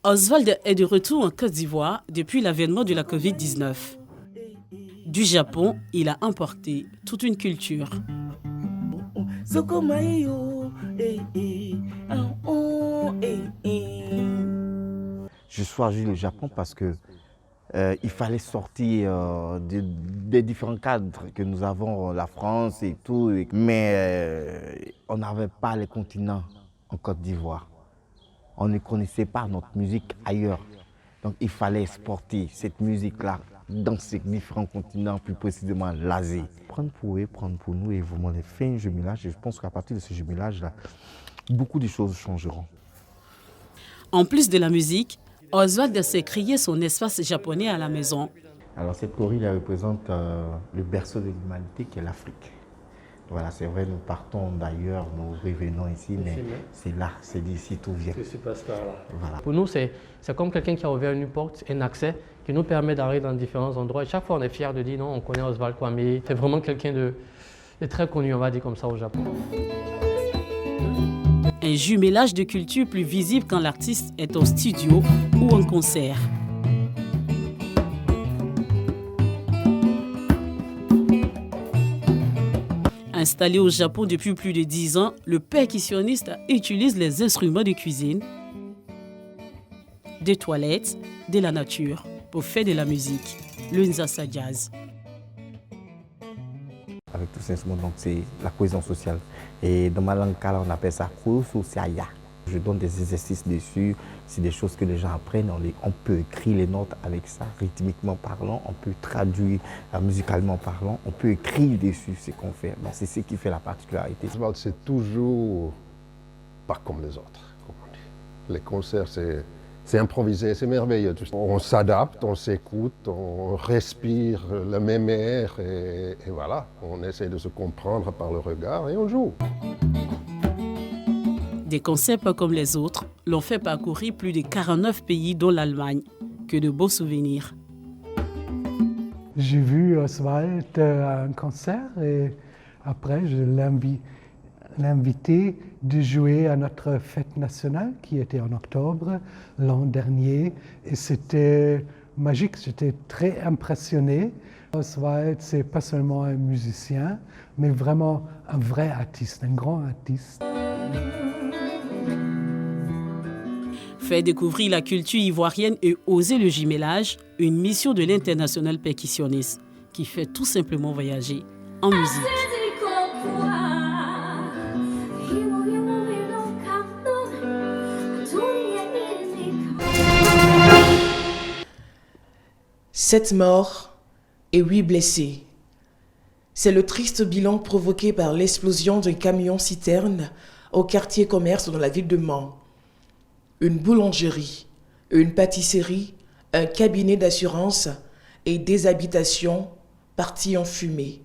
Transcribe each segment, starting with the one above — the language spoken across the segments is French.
Oswald est de retour en Côte d'Ivoire depuis l'avènement de la Covid-19. Du Japon, il a importé toute une culture. Je choisis le Japon parce que il fallait sortir des différents cadres que nous avons, la France et tout, mais on n'avait pas les continents en Côte d'Ivoire. On ne connaissait pas notre musique ailleurs. Donc il fallait exporter cette musique-là dans ces différents continents, plus précisément l'Asie. Prendre pour eux, prendre pour nous et vraiment les faire un jumelage. Et je pense qu'à partir de ce jumelage-là, beaucoup de choses changeront. En plus de la musique, Oswald s'est créé son espace japonais à la maison. Alors cette chorale représente le berceau de l'humanité qui est l'Afrique. Voilà, c'est vrai, nous partons d'ailleurs, nous revenons ici, mais c'est là, c'est d'ici tout vient. Que se passe par là. Voilà. Pour nous, c'est comme quelqu'un qui a ouvert une porte, un accès qui nous permet d'arriver dans différents endroits. Et chaque fois, on est fiers de dire non, on connaît Oswald Kwame. C'est vraiment quelqu'un de très connu, on va dire comme ça, au Japon. Un jumelage de cultures plus visible quand l'artiste est au studio ou en concert. Installé au Japon depuis plus de 10 ans, le percussionniste utilise les instruments de cuisine, des toilettes, de la nature pour faire de la musique, le Nzasa Jazz. Avec tous ces instruments, donc c'est la cohésion sociale. Et dans ma langue, on appelle ça Kurusosiaya. Je donne des exercices dessus, c'est des choses que les gens apprennent. On peut écrire les notes avec ça, rythmiquement parlant, on peut traduire musicalement parlant, on peut écrire dessus ce qu'on fait. Donc c'est ce qui fait la particularité. C'est toujours pas comme les autres, comme on dit. Les concerts, c'est improvisé, c'est merveilleux. On s'adapte, on s'écoute, on respire le même air et voilà. On essaie de se comprendre par le regard et on joue. Des concerts pas comme les autres l'ont fait parcourir plus de 49 pays dont l'Allemagne. Que de beaux souvenirs. J'ai vu Oswald à un concert et après je l'ai invité de jouer à notre fête nationale qui était en octobre l'an dernier et c'était magique, j'étais très impressionné. Oswald, c'est pas seulement un musicien, mais vraiment un vrai artiste, un grand artiste. Faire découvrir la culture ivoirienne et oser le jumelage, une mission de l'international percussionniste qui fait tout simplement voyager en musique. Sept morts et 8 blessés. C'est le triste bilan provoqué par l'explosion d'un camion-citerne au quartier commerce dans la ville de Mans. Une boulangerie, une pâtisserie, un cabinet d'assurance et des habitations parties en fumée.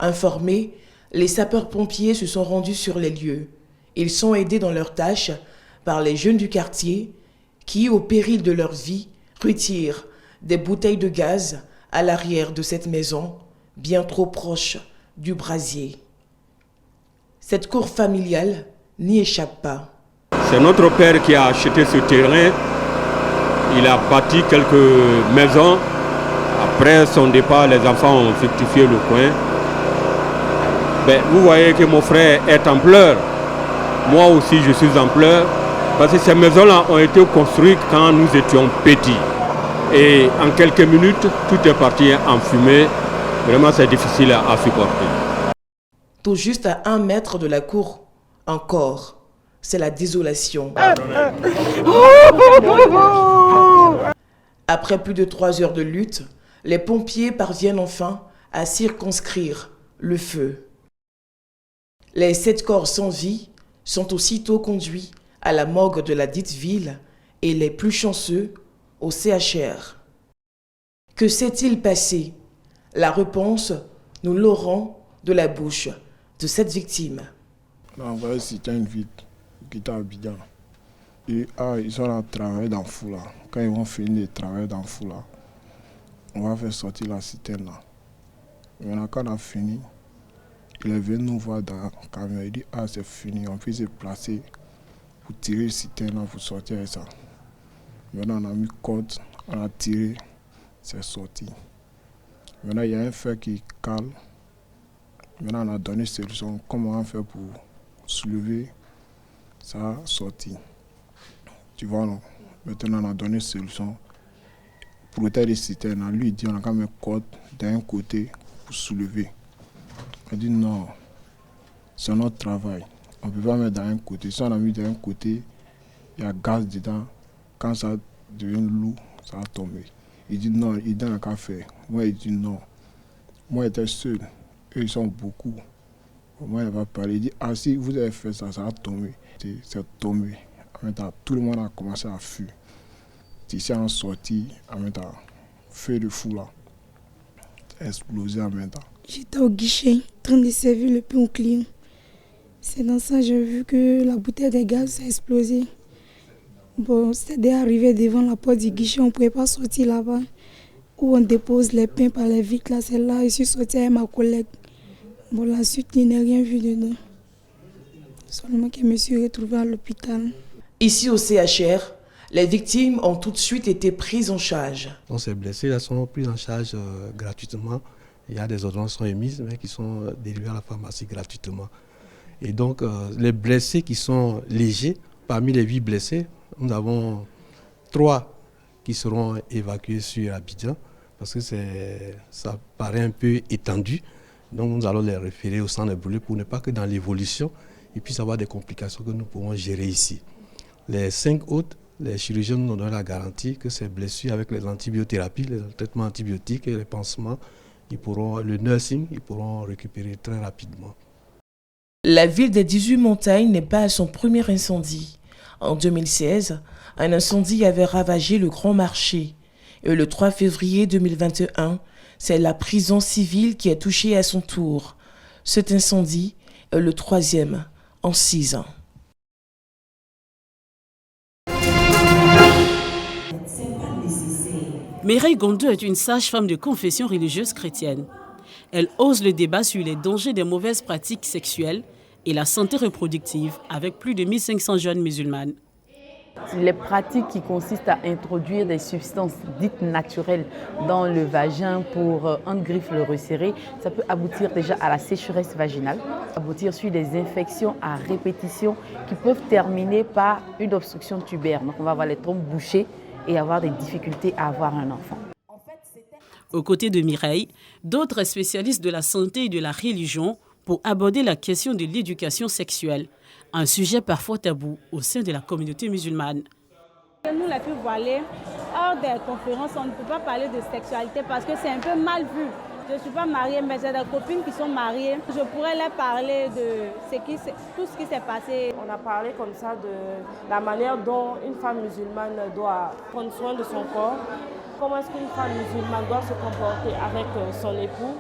Informés, les sapeurs-pompiers se sont rendus sur les lieux. Ils sont aidés dans leurs tâches par les jeunes du quartier qui, au péril de leur vie, retirent des bouteilles de gaz à l'arrière de cette maison, bien trop proche du brasier. Cette cour familiale n'y échappe pas. C'est notre père qui a acheté ce terrain. Il a bâti quelques maisons. Après son départ, les enfants ont fructifié le coin. Vous voyez que mon frère est en pleurs. Moi aussi, je suis en pleurs. Parce que ces maisons-là ont été construites quand nous étions petits. Et en quelques minutes, tout est parti en fumée. Vraiment, c'est difficile à supporter. Tout juste à 1 mètre de la cour, encore, c'est la désolation. Après plus de 3 heures de lutte, les pompiers parviennent enfin à circonscrire le feu. Les 7 corps sans vie sont aussitôt conduits à la morgue de la dite ville et les plus chanceux au CHR. Que s'est-il passé? La réponse, nous l'aurons de la bouche de cette victime. En vrai, c'était une ville qui était à Abidjan. Et ils ont là travaillé dans le fou là. Quand ils vont finir de travailler dans le fou là, on va faire sortir la citerne là. Maintenant, quand on a fini, il est venu nous voir dans le camion. Il dit c'est fini, on peut se placer pour tirer le citerne, là, pour sortir avec ça. Maintenant, on a mis corde, on a tiré, c'est sorti. Maintenant, il y a un fer qui cale. Maintenant, on a donné une solution, comment on va faire pour soulever, ça a sorti. Tu vois, non? Maintenant, on a donné une solution. Pour le les citernes, lui, il dit on a quand même une corde d'un côté pour soulever. Il dit non, c'est notre travail. On ne peut pas mettre d'un côté. Si on a mis d'un côté, il y a gaz dedans. Quand ça devient lourd, ça va tomber. Il dit non, il donne un café. Moi, il dit non. Moi, j'étais seul. Eux, ils sont beaucoup. Moi, il va parler. Il dit ah, si vous avez fait ça, ça va tomber. C'est tombé. En même temps, tout le monde a commencé à fuir. Ici, on sorti, en même temps, feu de fou là. Explosé en même temps. J'étais au guichet, en train de servir le pain au client. C'est dans ça que j'ai vu que la bouteille de gaz a explosé. Bon, c'était arrivé devant la porte du guichet, on ne pouvait pas sortir là-bas. Où on dépose les pains par les vitres, là, c'est là, je suis sortie avec ma collègue. Bon, la suite, je n'ai rien vu dedans. Seulement que je me suis retrouvée à l'hôpital. Ici au CHR, les victimes ont tout de suite été prises en charge. Donc ces blessés là sont pris en charge gratuitement. Il y a des ordonnances qui sont émises, mais qui sont délivrées à la pharmacie gratuitement. Et donc les blessés qui sont légers, parmi les 8 blessés, nous avons 3 qui seront évacués sur Abidjan, parce que ça paraît un peu étendu. Donc nous allons les référer au centre brûlé pour ne pas que dans l'évolution, il puisse y avoir des complications que nous pourrons gérer ici. Les 5 autres, les chirurgiens nous ont donné la garantie que ces blessures avec les antibiothérapies, les traitements antibiotiques et les pansements, le nursing, ils pourront récupérer très rapidement. La ville des 18 montagnes n'est pas à son premier incendie. En 2016, un incendie avait ravagé le Grand Marché. Et le 3 février 2021, c'est la prison civile qui est touchée à son tour. Cet incendie est le 3e en 6 ans. Mireille Gondou est une sage-femme de confession religieuse chrétienne. Elle ose le débat sur les dangers des mauvaises pratiques sexuelles et la santé reproductive avec plus de 1500 jeunes musulmanes. Les pratiques qui consistent à introduire des substances dites naturelles dans le vagin pour, entre griffes, le resserrer, ça peut aboutir déjà à la sécheresse vaginale, aboutir sur des infections à répétition qui peuvent terminer par une obstruction tubaire. Donc on va avoir les trompes bouchées et avoir des difficultés à avoir un enfant. Aux côtés de Mireille, d'autres spécialistes de la santé et de la religion pour aborder la question de l'éducation sexuelle, un sujet parfois tabou au sein de la communauté musulmane. Nous, les filles voilées, hors des conférences, on ne peut pas parler de sexualité parce que c'est un peu mal vu. Je ne suis pas mariée, mais j'ai des copines qui sont mariées. Je pourrais leur parler de tout ce qui s'est passé. On a parlé comme ça de la manière dont une femme musulmane doit prendre soin de son corps. Comment est-ce qu'une femme musulmane doit se comporter avec son époux.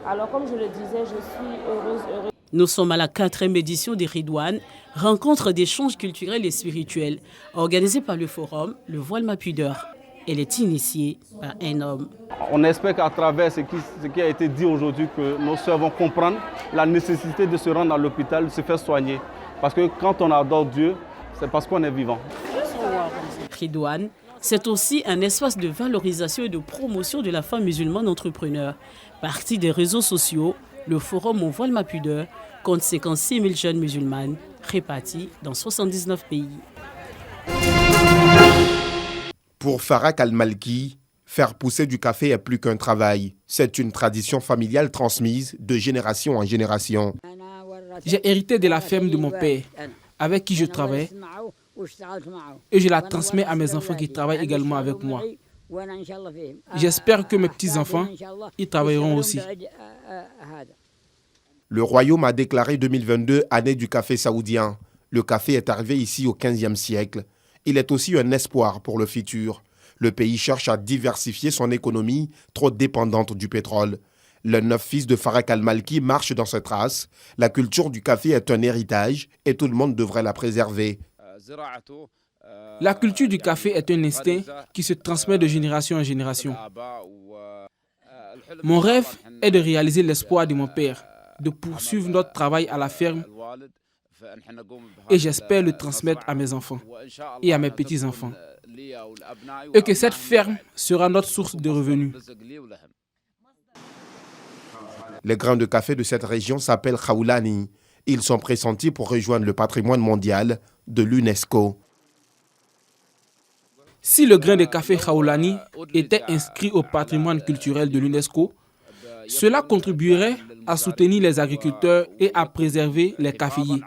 Alors comme je le disais, je suis heureuse. Nous sommes à la 4e édition des Ridouanes, rencontre d'échanges culturels et spirituels, organisée par le forum Le Voile Ma Pudeur. Elle est initiée par un homme. On espère qu'à travers ce qui a été dit aujourd'hui, que nos sœurs vont comprendre la nécessité de se rendre à l'hôpital, de se faire soigner. Parce que quand on adore Dieu, c'est parce qu'on est vivant. Ridouane, c'est aussi un espace de valorisation et de promotion de la femme musulmane entrepreneur. Parti des réseaux sociaux, le forum Mon Voile Ma Pudeur compte 56 000 jeunes musulmanes répartis dans 79 pays. Pour Farak Al-Malki, faire pousser du café est plus qu'un travail. C'est une tradition familiale transmise de génération en génération. J'ai hérité de la ferme de mon père, avec qui je travaille, et je la transmets à mes enfants qui travaillent également avec moi. J'espère que mes petits-enfants y travailleront aussi. Le royaume a déclaré 2022 année du café saoudien. Le café est arrivé ici au XVe siècle. Il est aussi un espoir pour le futur. Le pays cherche à diversifier son économie, trop dépendante du pétrole. Le 9 fils de Farak Al-Malki marche dans ses traces. La culture du café est un héritage et tout le monde devrait la préserver. La culture du café est un instinct qui se transmet de génération en génération. Mon rêve est de réaliser l'espoir de mon père, de poursuivre notre travail à la ferme Et j'espère le transmettre à mes enfants et à mes petits-enfants. Et que cette ferme sera notre source de revenus. Les grains de café de cette région s'appellent Khaoulani. Ils sont pressentis pour rejoindre le patrimoine mondial de l'UNESCO. Si le grain de café Khaoulani était inscrit au patrimoine culturel de l'UNESCO, cela contribuerait à soutenir les agriculteurs et à préserver les caféiers.